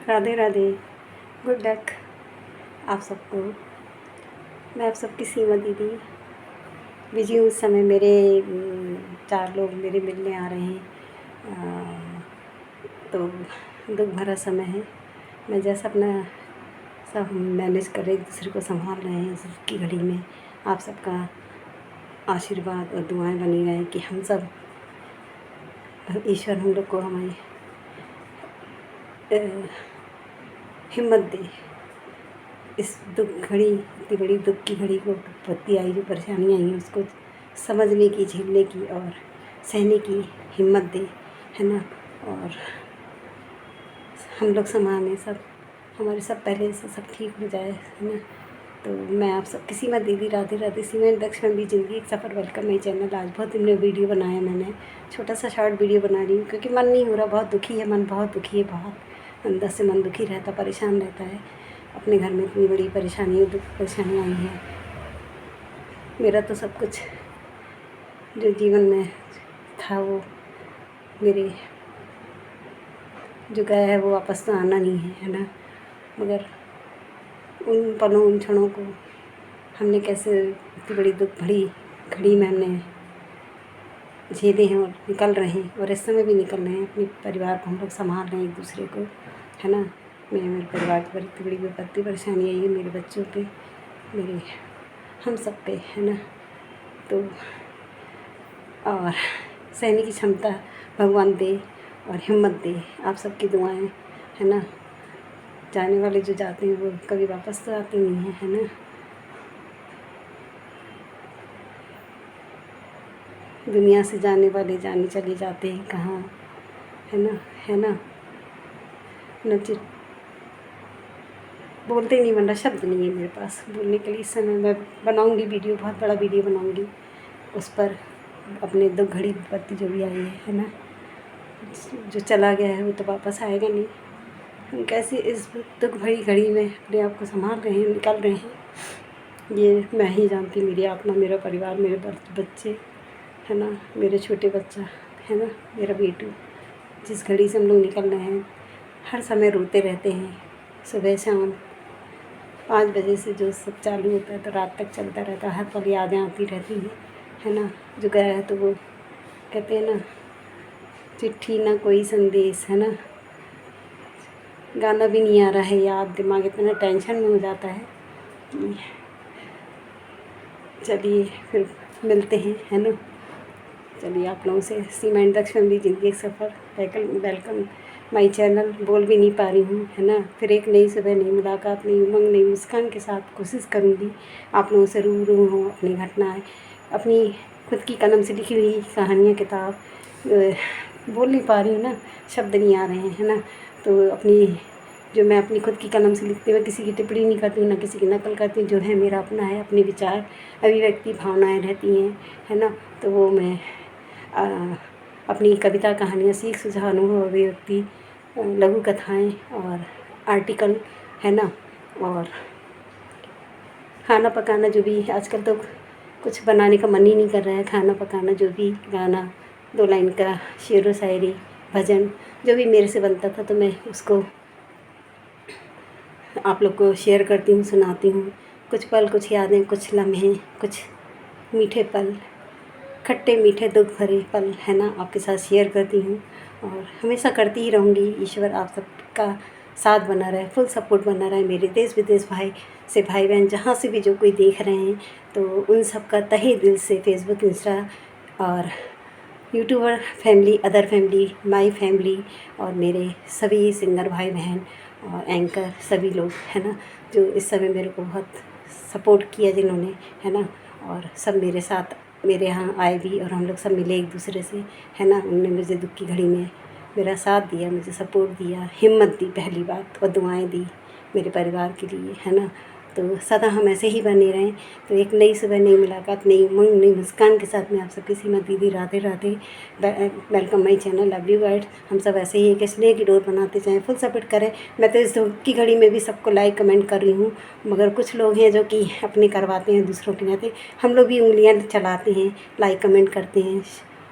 Radhe Radhe. Good luck आप सबको। मैं आप सबकी सीमा दीदी बिजी हूँ उस समय। मेरे 4 लोग मेरे मिलने आ रहे हैं, तो दुख भरा समय है। मैं जैसा अपना सब मैनेज कर रहे, एक दूसरे को संभाल रहे हैं इस की घड़ी में। आप सबका आशीर्वाद और दुआएं बनी रहें कि हम सब, ईश्वर हम लोग को हमारी हिम्मत दे इस दुख घड़ी, इतनी बड़ी दुख की घड़ी को, विपत्ति आई, जो परेशानियाँ आई हैं उसको समझने की, झेलने की और सहने की हिम्मत दे, है ना। और हम लोग संभालें सब, हमारे सब पहले से सब ठीक हो जाए, है ना। तो मैं आप सब किसी मत दीदी राधे राधे। सीमा दक्ष में भी ज़िंदगी एक सफ़र। वेलकम मेरे चैनल। आज बहुत दिन में वीडियो बनाया मैंने, छोटा सा शॉर्ट वीडियो बना रही हूँ क्योंकि मन नहीं हो रहा, बहुत दुखी है मन, बहुत दुखी है, बहुत अंदर से मन दुखी रहता, परेशान रहता है। अपने घर में इतनी बड़ी परेशानी, दुख परेशानी आई है। मेरा तो सब कुछ जो जीवन में था वो मेरे जो गया है वो वापस तो आना नहीं है ना। मगर उन पलों, उन क्षणों को हमने कैसे इतनी बड़ी दुख भरी घड़ी में हमने झेले हैं और निकल रहे हैं, और इस समय भी निकल रहे हैं। अपने परिवार को हम लोग संभाल रहे हैं, एक दूसरे को, है ना। मेरे परिवार पर इतनी बड़ी विपत्ति परेशानी आई है, मेरे बच्चों पे, मेरे हम सब पे, है ना। तो और सहने की क्षमता भगवान दे और हिम्मत दे। आप सबकी दुआएं, है ना। जाने वाले जो जाते हैं वो कभी वापस तो आते नहीं हैं, है ना। दुनिया से जाने वाले जाने चले जाते हैं कहाँ, है ना, है ना। नचित बोलते नहीं बन रहा, शब्द नहीं है मेरे पास बोलने के लिए। इस समय मैं बनाऊंगी वीडियो, बहुत बड़ा वीडियो बनाऊंगी उस पर, अपने दुख घड़ी विपत्ति जो भी आई है ना। जो चला गया है वो तो वापस आएगा नहीं। हम कैसे इस दुख भरी घड़ी में अपने आप को संभाल रहे हैं, निकल रहे हैं, ये मैं ही जानती। मेरी आत्मा, मेरा परिवार, मेरे बच्चे, है ना, मेरे छोटे बच्चा, है ना, मेरा बेटू, जिस घड़ी से हम लोग निकल रहे हैं। हर समय रोते रहते हैं, सुबह शाम 5 बजे से जो सब चालू होता है तो रात तक चलता रहता है। हर पल यादें आती रहती हैं, है ना। जो गया है तो वो कहते हैं ना, चिट्ठी ना कोई संदेश, है ना। गाना भी नहीं आ रहा है याद, दिमाग इतना टेंशन में हो जाता है कि चलिए फिर मिलते हैं, है ना। चलिए आप लोगों से सीमा दक्ष फैमिली ज़िंदगी एक सफ़र। Welcome my channel. बोल भी नहीं पा रही हूँ, है ना। फिर एक नई सुबह, नई मुलाकात, नई उमंग, नई मुस्कान के साथ कोशिश करूँगी आप लोगों से रूबरू हूँ। अपनी घटनाएं, अपनी खुद की कलम से लिखी हुई कहानियाँ, किताब बोल नहीं पा रही हूँ ना, शब्द नहीं आ रहे हैं, है ना। तो अपनी जो मैं अपनी खुद की कलम से लिखती हूँ, किसी की टिप्पणी नहीं करती हूँ, ना किसी की नकल करती हूँ। जो है मेरा अपना है, अपने विचार, अभिव्यक्ति, भावनाएँ रहती हैं, है ना। तो वो मैं अपनी कविता, कहानियाँ, सीख, सुझाव, अनुभव, अभिव्यक्ति, लघु कथाएँ और आर्टिकल, है ना। और खाना पकाना, जो भी आजकल तो कुछ बनाने का मन ही नहीं कर रहा है। खाना पकाना, जो भी गाना, 2 लाइन का शेरो शायरी, भजन, जो भी मेरे से बनता था तो मैं उसको आप लोग को शेयर करती हूँ, सुनाती हूँ। कुछ पल, कुछ यादें, कुछ लम्हे, कुछ मीठे पल, खट्टे मीठे दुख भरे पल, है ना, आपके साथ शेयर करती हूँ और हमेशा करती ही रहूँगी। ईश्वर आप सबका साथ बना रहे, फुल सपोर्ट बना रहे। मेरे देश विदेश भाई बहन जहाँ से भी जो कोई देख रहे हैं, तो उन सब का तहे दिल से, फेसबुक, इंस्टा और YouTuber family, other family, my family और मेरे सभी सिंगर भाई बहन और एंकर सभी लोग, है ना, जो इस समय मेरे को बहुत सपोर्ट किया जिन्होंने, है ना। और सब मेरे साथ, मेरे यहाँ आए भी और हम लोग सब मिले एक दूसरे से, है ना। उन्होंने मुझे दुख की घड़ी में मेरा साथ दिया, मुझे सपोर्ट दिया, हिम्मत दी, पहली बात, और दुआएं दी मेरे परिवार के लिए, है ना। तो सदा हम ऐसे ही बने रहें। तो एक नई सुबह, नई मुलाकात, नई उमंग, नई मुस्कान के साथ मैं आप सबकी सीमा दीदी Radhe Radhe. Welcome my channel. Love you guide. हम सब ऐसे ही एक स्नेह की डोर बनाते जाएँ, फुल सपोर्ट करें। मैं तो इस दुख की घड़ी में भी सबको लाइक कमेंट कर रही हूँ, मगर कुछ लोग हैं जो कि अपने करवाते हैं, दूसरों के नाते। हम लोग भी उंगलियाँ चलाते हैं, लाइक कमेंट करते हैं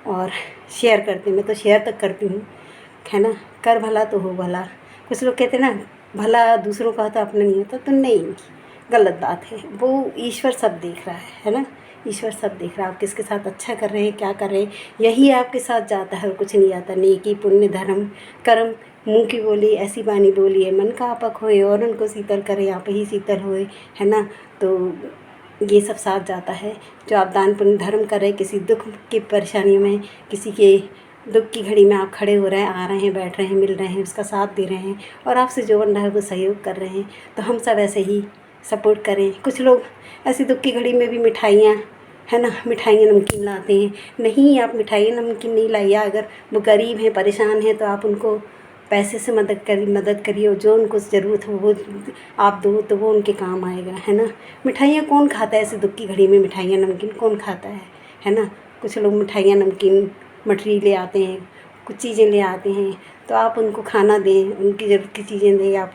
और शेयर करते हैं। मैं तो शेयर तक करती हूँ, है ना। कर भला तो हो भला, कुछ लोग कहते हैं ना, भला दूसरों का होता अपना नहीं होता, तो नहीं, गलत बात है। वो ईश्वर सब देख रहा है ना, ईश्वर सब देख रहा है। आप किसके साथ अच्छा कर रहे हैं, क्या कर रहे हैं, यही आपके साथ जाता है और कुछ नहीं आता। नेकी पुण्य धर्म कर्म, मुँह की बोली ऐसी बानी बोलिए, मन का आपक होए और उनको शीतल करे, आप ही शीतल होए, है ना। तो ये सब साथ जाता है। जो आप दान पुण्य धर्म कर रहे हैं, किसी दुख की परेशानी में, किसी के दुख की घड़ी में आप खड़े हो रहे हैं, आ रहे हैं, बैठ रहे हैं, मिल रहे हैं, उसका साथ दे रहे हैं और आपसे जो बन रहा है वो सहयोग कर रहे हैं, तो हम सब ऐसे ही सपोर्ट करें। कुछ लोग ऐसी दुख की घड़ी में भी मिठाइयाँ, है ना, मिठाइयाँ नमकीन लाते हैं। नहीं, आप मिठाइयाँ नमकीन नहीं लाइए। अगर वो गरीब हैं, परेशान हैं, तो आप उनको पैसे से मदद करिए और जो उनको ज़रूरत हो वो आप दो, तो वो उनके काम आएगा, है ना। मिठाइयाँ कौन खाता है ऐसे दुख की घड़ी में, मिठाइयाँ नमकीन कौन खाता है ना। कुछ लोग मिठाइयाँ नमकीन मठरी ले आते हैं, कुछ चीज़ें ले आते हैं, तो आप उनको खाना दें, उनकी ज़रूरत की चीज़ें दें। आप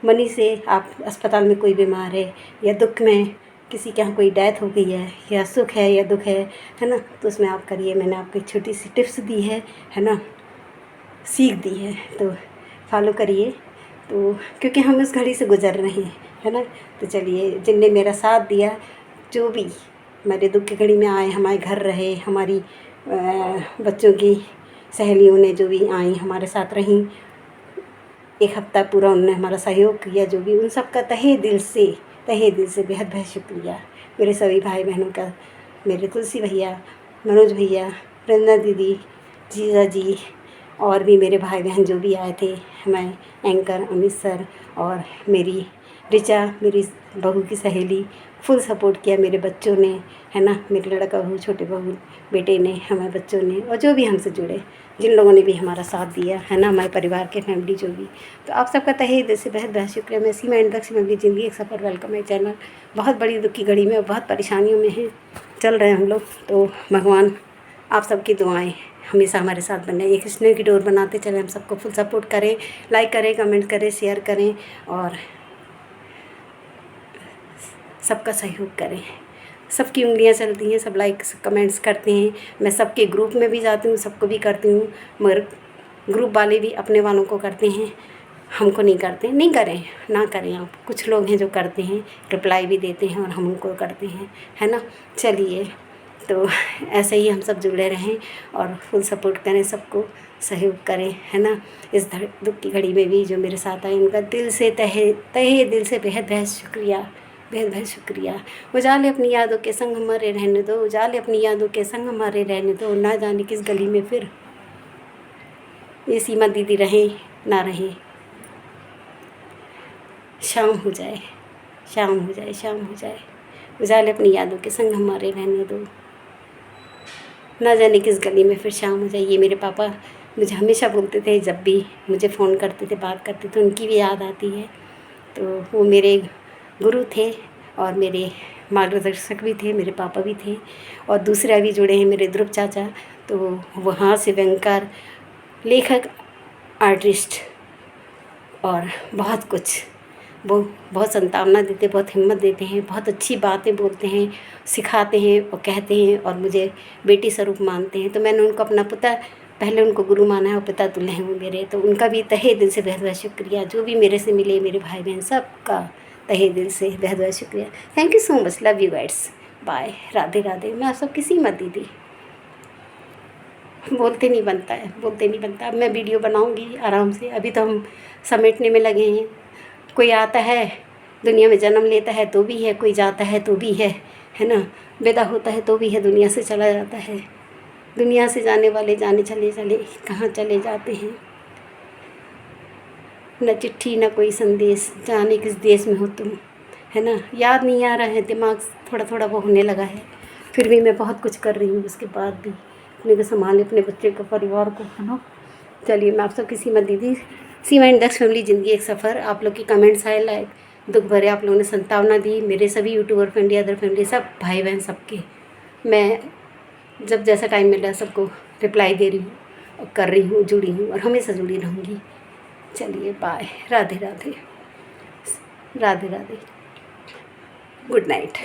मनी से, आप अस्पताल में कोई बीमार है या दुख में, किसी के यहाँ कोई डेथ हो गई है या सुख है या दुख है ना, तो उसमें आप करिए। मैंने आपको एक छोटी सी टिप्स दी है ना, सीख दी है, तो फॉलो करिए। तो क्योंकि हम उस घड़ी से गुज़र रहे हैं, है ना। तो चलिए, जिनने मेरा साथ दिया, जो भी मेरे दुख की घड़ी में आए, हमारे घर रहे, हमारी बच्चों की सहेलियों ने जो भी आई हमारे साथ रहीं, एक हफ़्ता पूरा उन्होंने हमारा सहयोग किया, जो भी, उन सब का तहे दिल से बेहद बेहद शुक्रिया। मेरे सभी भाई बहनों का, मेरे तुलसी भैया, मनोज भैया, रंजना दीदी, जीजा जी और भी मेरे भाई बहन जो भी आए थे, मैं एंकर अमित सर और मेरी ऋचा, मेरी बहू की सहेली, फुल सपोर्ट किया। मेरे बच्चों ने, है ना, मेरे लड़का बहू, छोटे बहू बेटे ने, हमारे बच्चों ने और जो भी हमसे जुड़े, जिन लोगों ने भी हमारा साथ दिया, है ना, हमारे परिवार के फैमिली जो भी। तो आप सबका तहे दिल से बेहद बेहद शुक्रिया। मैं सीमा इंडक्स में अपनी ज़िंदगी एक सफ़र, वेलकम माई चैनल। बहुत बड़ी दुख की घड़ी में और बहुत परेशानियों में हैं, चल रहे हैं हम लोग। तो भगवान आप सबकी दुआएं हमेशा हमारे साथ बने, एक स्नेह की डोर बनाते चले। हम सबको फुल सपोर्ट करें, लाइक करें, कमेंट करें, शेयर करें और सबका सहयोग करें। सबकी उंगलियां चलती हैं, सब लाइक कमेंट्स करते हैं। मैं सबके ग्रुप में भी जाती हूँ, सबको भी करती हूँ, मगर ग्रुप वाले भी अपने वालों को करते हैं, हमको नहीं करते। नहीं करें, ना करें आप। कुछ लोग हैं जो करते हैं, रिप्लाई भी देते हैं और हम उनको करते हैं, है ना। चलिए, तो ऐसे ही हम सब जुड़े रहें और फुल सपोर्ट करें, सबको सहयोग करें, है ना। इस दुख की घड़ी में भी जो मेरे साथ आए, उनका दिल से तहे दिल से बेहद बेहद शुक्रिया, बेहद बेहद शुक्रिया। उजाले अपनी यादों के संग हमारे रहने दो, उजाले अपनी यादों के संग हमारे रहने दो। ना जाने किस गली में फिर ये सीमा दीदी रहें ना रहें, शाम हो जाए, शाम हो जाए, शाम हो जाए। उजाले अपनी यादों के संग हमारे रहने दो, ना जाने किस गली में फिर शाम हो जाए। ये मेरे पापा मुझे हमेशा बोलते थे, जब भी मुझे फ़ोन करते थे, बात करते थे, उनकी भी याद आती है। तो वो मेरे गुरु थे और मेरे मार्गदर्शक भी थे, मेरे पापा भी थे और दूसरे अभी जुड़े हैं मेरे ध्रुव चाचा। तो वहाँ से व्यंगकार, लेखक, आर्टिस्ट और बहुत कुछ, वो बहुत सांत्वना देते, बहुत हिम्मत देते हैं, बहुत अच्छी बातें बोलते हैं, सिखाते हैं और कहते हैं और मुझे बेटी स्वरूप मानते हैं। तो मैंने उनको अपना पिता, पहले उनको गुरु माना है और पिता तुल्य हैं वो मेरे। तो उनका भी तहे दिल से बेहद बेहद शुक्रिया। जो भी मेरे से मिले, मेरे भाई बहन, सबका तहे दिल से बेहद बेहद शुक्रिया। Thank you so much, love you guides, bye, Radhe Radhe. मैं आप सब किसी मत दीदी, बोलते नहीं बनता है, बोलते नहीं बनता। अब मैं वीडियो बनाऊंगी आराम से, अभी तो हम समेटने में लगे हैं। कोई आता है, दुनिया में जन्म लेता है तो भी है, कोई जाता है तो भी है ना, विदा होता है तो भी है, दुनिया से चला जाता है। दुनिया से जाने वाले जाने चले चले कहाँ चले जाते हैं। न चिट्ठी न कोई संदेश, जाने किस देश में हो तुम, है ना। याद नहीं आ रहा है, दिमाग थोड़ा थोड़ा वो होने लगा है, फिर भी मैं बहुत कुछ कर रही हूँ। उसके बाद भी अपने को संभाले, अपने बच्चे को, परिवार को, है ना। चलिए, मैं आप सब किसी मत दीदी, सीमा इंडक्स फैमिली, ज़िंदगी एक सफ़र। आप लोग की कमेंट्स आए, लाइक दुख भरे, आप लोगों ने सांत्वना दी। मेरे सभी यूट्यूबर फैमिली, अदर फैमिली, सब भाई बहन, सबके मैं जब जैसा टाइम मिल रहा है सबको रिप्लाई दे रही हूँ और कर रही हूँ, जुड़ी हूँ और हमेशा जुड़ी रहूँगी। चलिए, bye, Radhe Radhe, Radhe Radhe, good night.